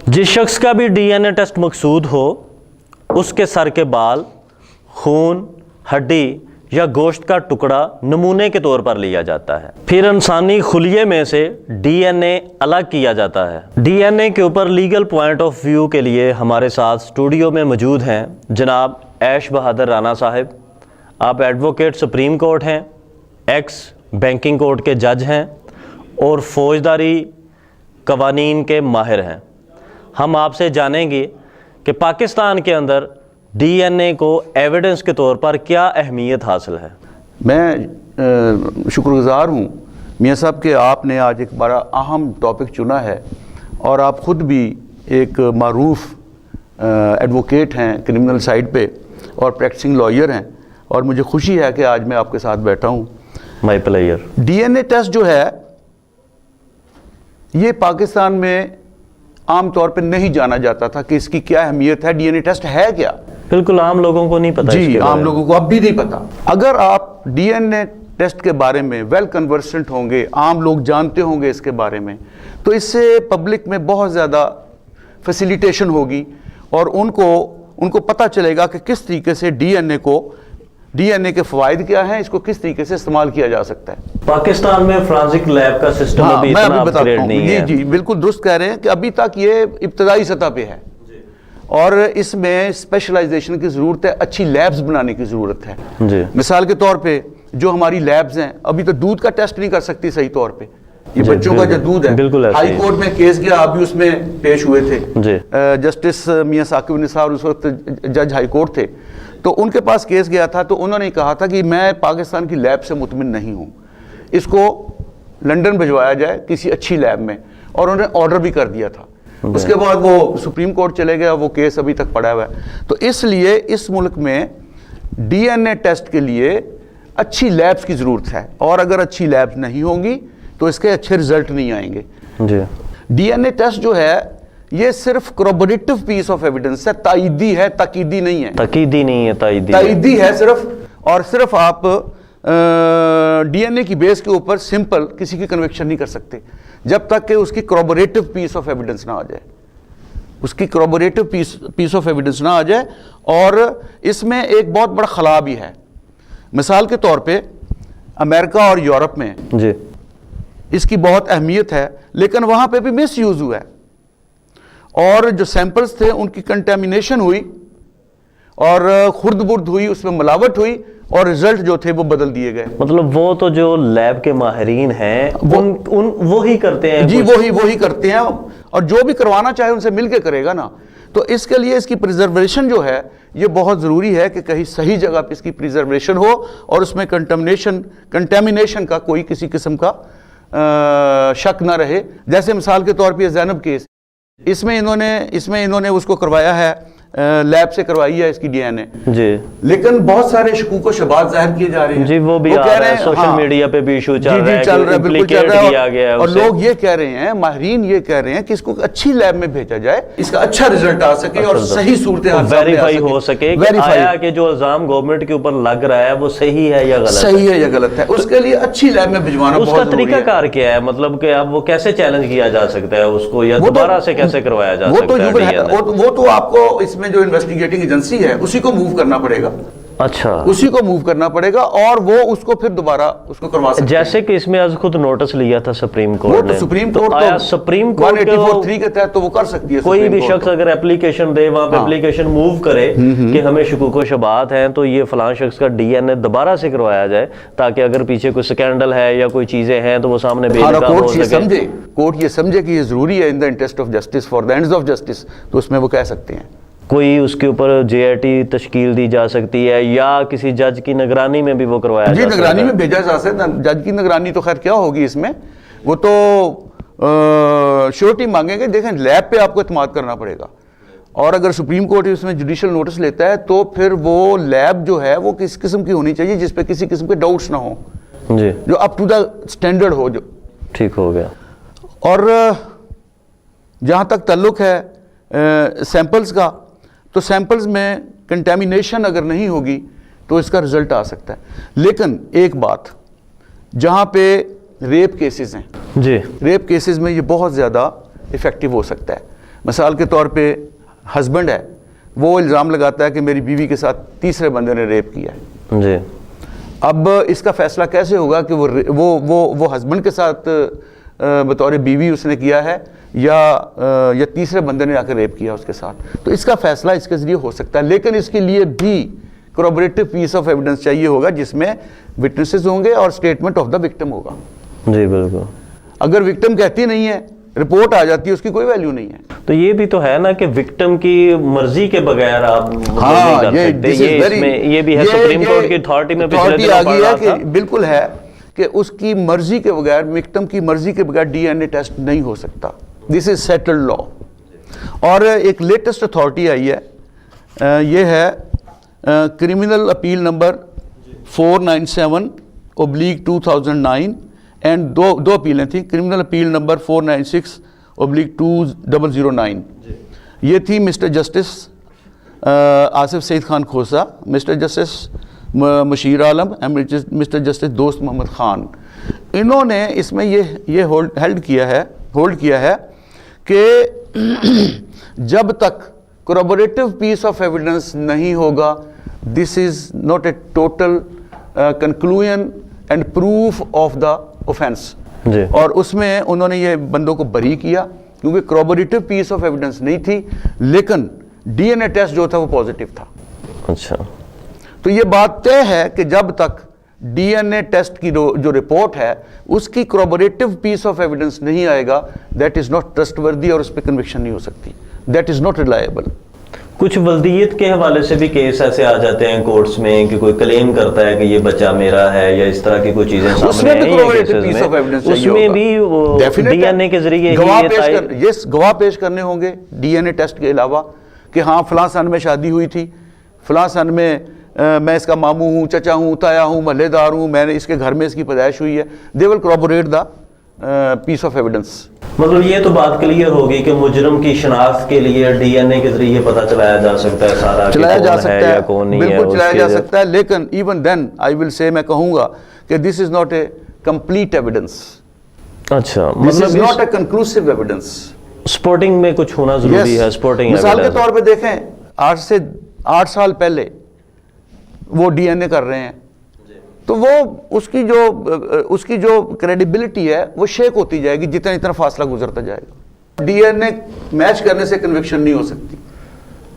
जिस शख्स का भी डीएनए टेस्ट मकसूद हो उसके सर के बाल, खून, हड्डी या गोश्त का टुकड़ा नमूने के तौर पर लिया जाता है। फिर इंसानी खुलिये में से डीएनए अलग किया जाता है। डीएनए के ऊपर लीगल पॉइंट ऑफ व्यू के लिए हमारे साथ स्टूडियो में मौजूद हैं जनाब ऐश बहादुर राना साहब। आप एडवोकेट सुप्रीम कोर्ट हैं, एक्स बैंकिंग कोर्ट के जज हैं और फौजदारी कवानीन के माहिर हैं। हम आपसे जानेंगे कि पाकिस्तान के अंदर डीएनए को एविडेंस के तौर पर क्या अहमियत हासिल है। मैं शुक्रगुज़ार हूँ मियाँ साहब कि आपने आज एक बड़ा अहम टॉपिक चुना है और आप ख़ुद भी एक मारूफ एडवोकेट हैं क्रिमिनल साइड पे और प्रैक्टिसिंग लॉयर हैं और मुझे खुशी है कि आज मैं आपके साथ बैठा हूँ। My player. डीएनए टेस्ट जो है ये पाकिस्तान में आम तौर पे नहीं जाना जाता था कि इसकी क्या अहमियत है, डीएनए टेस्ट है क्या। बिल्कुल आम लोगों को नहीं पता। जी, आम लोगों को अब भी नहीं पता। अगर आप डीएनए टेस्ट के बारे में वेल कन्वर्सेंट होंगे, आम लोग जानते होंगे इसके बारे में, तो इससे पब्लिक में बहुत ज़्यादा फैसिलिटेशन होगी और उनको पता चलेगा कि किस तरीके से डीएनए के फ़वाइद क्या हैं, इसको किस तरीके से इस्तेमाल किया जा सकता है। पाकिस्तान में फोरेंसिक लैब का सिस्टम अभी इतना अपग्रेड नहीं है। जी बिल्कुल दुरुस्त कह रहे हैं कि अभी तक ये इब्तदाई सतह पे है और इसमें स्पेशलाइजेशन की ज़रूरत है, अच्छी लैब्स बनाने की ज़रूरत है। जी। मिसाल के तौर पे जो हमारी लैब्स हैं अभी तो दूध का टेस्ट नहीं कर सकती सही तौर पे, ये बच्चों का जो दूध है। हाई कोर्ट में केस गया, आप भी उसमें पेश हुए थे। जस्टिस मियां साकिब निसार उस वक्त जज हाई कोर्ट थे, तो उनके पास केस गया था तो उन्होंने कहा था कि मैं पाकिस्तान की लैब से मुतमिन नहीं हूँ, इसको लंदन भिजवाया जाए किसी अच्छी लैब में, और उन्होंने ऑर्डर भी कर दिया था। उसके बाद वो सुप्रीम कोर्ट चले गया, वो केस अभी तक पड़ा हुआ है। तो इसलिए इस मुल्क में डीएनए टेस्ट के लिए अच्छी लैब्स की ज़रूरत है और अगर अच्छी लैब्स नहीं होंगी तो इसके अच्छे रिजल्ट नहीं आएंगे। डीएनए टेस्ट जो है ये सिर्फ corroborative पीस ऑफ एविडेंस है, ताईदी है, तकीदी नहीं है। तकीदी नहीं है, ताईदी है सिर्फ, और सिर्फ आप डीएनए की बेस के ऊपर सिंपल किसी की कन्विक्शन नहीं कर सकते जब तक कि उसकी corroborative पीस ऑफ एविडेंस ना आ जाए, उसकी corroborative पीस ऑफ एविडेंस ना आ जाए। और इसमें एक बहुत बड़ा खला भी है। मिसाल के तौर पे अमेरिका और यूरोप में जी इसकी बहुत अहमियत है, लेकिन वहाँ पे भी मिस यूज़ हुआ है और जो सैंपल्स थे उनकी कंटेमिनेशन हुई और खुर्द बुर्द हुई, उसमें मिलावट हुई और रिजल्ट जो थे वो बदल दिए गए। मतलब वो तो जो लैब के माहिरीन हैं वो ही करते हैं। जी वो ही करते हैं और जो भी करवाना चाहे उनसे मिलके करेगा ना। तो इसके लिए इसकी प्रिजर्वेशन जो है ये बहुत ज़रूरी है कि कहीं सही जगह पे इसकी प्रिजर्वेशन हो और उसमें कंटेमिनेशन का कोई किसी किस्म का शक ना रहे। जैसे मिसाल के तौर पे ज़ैनब केस, इसमें इन्होंने उसको करवाया है, लैब से करवाई है इसकी डीएनए जी, लेकिन बहुत सारे शकूक व शबात जाहिर किए जा रहे हैं जी। वो भी आ रहा है सोशल मीडिया पे भी इशू चल रहा है, बिल्कुल चल रहा है। और लोग ये कह रहे हैं, माहिरीन ये कह रहे हैं कि इसको अच्छी लैब में भेजा जाए, इसका अच्छा रिजल्ट आ सके और सही सूरत हाल वेरीफाई हो सके, आया कि जो इल्जाम गवर्नमेंट के ऊपर लग रहा है वो सही है या गलत है। उसके लिए अच्छी लैब में भिजवाना उसका तरीकाकार क्या है, मतलब कि अब वो कैसे चैलेंज किया जा सकता है उसको, या दोबारा से कैसे करवाया जा सकता है? वो तो आपको इसमें जो इन्वेस्टिगेटिंग एजेंसी है उसी को मूव करना पड़ेगा। अच्छा, उसी को मूव करना पड़ेगा और वो उसको फिर दोबारा उसको करवा सकते हैं। जैसे कि इसमें आज खुद नोटिस लिया था सुप्रीम कोर्ट ने, सुप्रीम कोर्ट तो आया सुप्रीम कोर्ट 184(3) के तहत तो वो कर सकती है। कोई भी शख्स अगर एप्लीकेशन दे, वहां पे एप्लीकेशन मूव करे कि हमें शुकूक शबात हैं तो ये फलां शख्स का डीएनए दोबारा से करवाया जाए, ताकि अगर पीछे कोई स्कैंडल है या कोई चीजें हैं तो वो सामने बेनकाब हो सके। कोर्ट ये समझे कि ये जरूरी है in the interest of justice, for the ends of justice, तो उसमें वो कह सकते हैं। कोई उसके ऊपर जेआईटी तश्कील दी जा सकती है या किसी जज की निगरानी में भी वो करवाया जा सकता है। निगरानी में भेजा जा सकता है। जज की निगरानी तो खैर क्या होगी इसमें, वो तो श्योरिटी मांगेंगे। देखें, लैब पे आपको इत्मीनान करना पड़ेगा और अगर सुप्रीम कोर्ट इसमें जुडिशियल नोटिस लेता है तो फिर वो लैब जो है वो किस किस्म की होनी चाहिए जिस पे किसी किस्म के डाउट्स ना हो जी, जो अप टू द स्टैंडर्ड हो, जो ठीक हो गया। और जहाँ तक ताल्लुक है सैंपल्स का, तो सैंपल्स में कंटेमिनेशन अगर नहीं होगी तो इसका रिजल्ट आ सकता है। लेकिन एक बात, जहाँ पे रेप केसेस हैं जी, रेप केसेस में ये बहुत ज़्यादा इफ़ेक्टिव हो सकता है। مثال کے طور پہ ہسبینڈ ہے، وہ الزام لگاتا ہے کہ میری بیوی کے ساتھ تیسرے بندے نے ریپ کیا ہے جی، اب اس کا فیصلہ کیسے ہوگا کہ وہ ہسبینڈ کے ساتھ بطور بیوی اس نے کیا ہے یا تیسرے بندے نے آ کے ریپ کیا اس کے ساتھ؟ تو اس کا فیصلہ اس کے ذریعے ہو سکتا ہے، لیکن اس کے لیے بھی کورابریٹو پیس آف ایویڈنس چاہیے ہوگا جس میں وٹنسز ہوں گے اور اسٹیٹمنٹ آف دا وکٹم ہوگا۔ جی بالکل۔ اگر وکٹم کہتی نہیں ہے، رپورٹ آ جاتی ہے، اس کی کوئی ویلیو نہیں ہے۔ تو یہ بھی تو ہے نا کہ وکٹم کی مرضی کے بغیر آپ نہیں کر سکتے، یہ بھی ہے سپریم کورٹ کی اتھارٹی میں پچھلے دنوں پڑھ رہا تھا، بالکل ہے کہ اس کی مرضی کے بغیر، وکٹم کی مرضی کے بغیر ڈی این اے ٹیسٹ نہیں ہو سکتا۔ دس از سیٹلڈ لا۔ اور ایک لیٹسٹ اتھارٹی آئی ہے، یہ ہے کرمنل اپیل نمبر 497/2009 اینڈ دو اپیلیں تھیں، کرمنل اپیل نمبر 496/2009۔ یہ تھی مسٹر جسٹس آصف سعید خان کھوسہ، مسٹر جسٹس مشیر عالم، مسٹر جسٹس دوست محمد خان۔ انہوں نے اس میں یہ ہولڈ کیا ہے کہ جب تک corroborative piece of evidence نہیں ہوگا، this is not a total conclusion and proof of the offense۔ اور اس میں انہوں نے یہ بندوں کو بری کیا کیونکہ corroborative piece of evidence نہیں تھی، لیکن ڈی این اے ٹیسٹ جو تھا وہ پازیٹیو تھا۔ اچھا، تو یہ بات طے ہے کہ جب تک ڈی این اے ٹیسٹ کی جو رپورٹ ہے اس کی corroborative piece of evidence نہیں آئے گا، that is not trustworthy اور اس پہ کنوکشن نہیں ہو سکتی، that is not reliable۔ کچھ ولدیت کے حوالے سے بھی کیس ایسے آ جاتے ہیں کورٹس میں کہ کوئی کلیم کرتا ہے کہ یہ بچہ میرا ہے یا اس طرح کی کوئی چیزیں سامنے اس میں بھی corroborative piece of evidence چاہیے ہوگا، اس میں بھی ڈی این اے کے ذریعے گواہ پیش کرنے ہوں گے ڈی این اے ٹیسٹ کے علاوہ کہ ہاں فلاں سن میں شادی ہوئی تھی، فلاں سن میں میں اس کا ماموں ہوں، چچا ہوں، تایا ہوں، محلے دار ہوں، میں نے اس کے گھر میں اس کی پیدائش ہوئی ہے۔ they will corroborate the piece of evidence۔ مطلب یہ تو بات کلیئر ہوگی کہ مجرم کی شناخت کے لیے ڈی این اے کے ذریعے پتہ چلایا جا سکتا ہے، سارا چلایا جا سکتا ہے، کون نہیں ہے، بالکل چلایا جا سکتا ہے، لیکن ایون دین آئی ول سے میں کہوں گا کہ this is not a complete evidence. اچھا، this is not a conclusive evidence. Supporting میں کچھ ہونا ضروری ہے، سپورٹنگ مثال کے طور پہ دیکھیں، آج سے 8 سال پہلے وہ ڈی این اے کر رہے ہیں تو وہ اس کی جو کریڈیبلٹی ہے وہ شیک ہوتی جائے گی جتنا فاصلہ گزرتا جائے گا۔ ڈی این اے میچ کرنے سے کنوکشن نہیں ہو سکتی،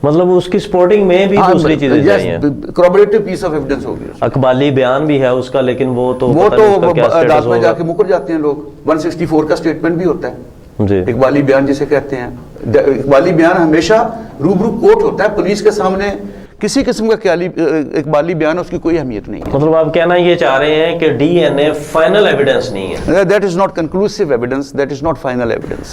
مطلب اس کی سپورٹنگ میں بھی دوسری چیزیں چاہیے، corroborative piece of evidence ہوگی، اقبالی بیان بھی ہے اس کا، لیکن وہ تو عدالت میں جا کے مکر جاتے ہیں لوگ۔ 164 کا اسٹیٹمنٹ بھی ہوتا ہے جی، اقبالی بیان جسے کہتے ہیں۔ اقبالی بیان ہمیشہ روبرو کوٹ ہوتا ہے، پولیس کے سامنے کسی قسم کا اقبالی بیان اس کی کوئی اہمیت نہیں ہے۔ مطلب آپ کہنا یہ چاہ رہے ہیں کہ D N A final evidence نہیں ہے؟ That is not conclusive evidence, that is not final evidence۔